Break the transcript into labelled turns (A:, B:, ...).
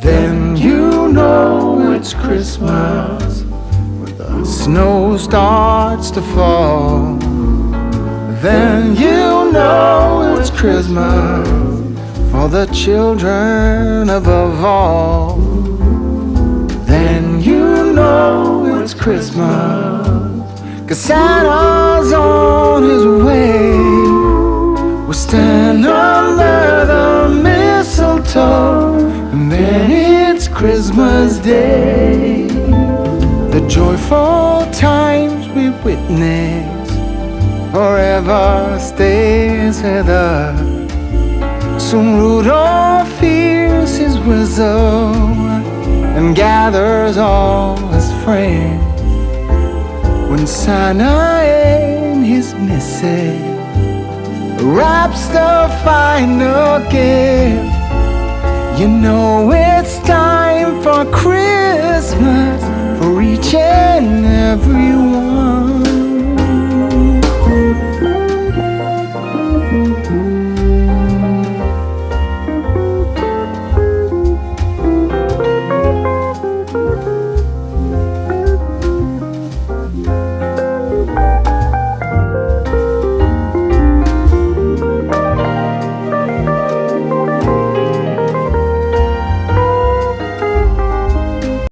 A: then you know it's Christmas. When the snow starts to fall, then you know it's Christmas. For the children above all, then you know it's Christmas. 'Cause Santa's on his way. We'll stand under the mistletoe, and then it's Christmas Day. The joyful times we witness forever stays with us. Soon Rudolph hears his whistle and gathers all his friends. When Santa in his missive wraps the final gift, you know it's time for Christmas for each and every one.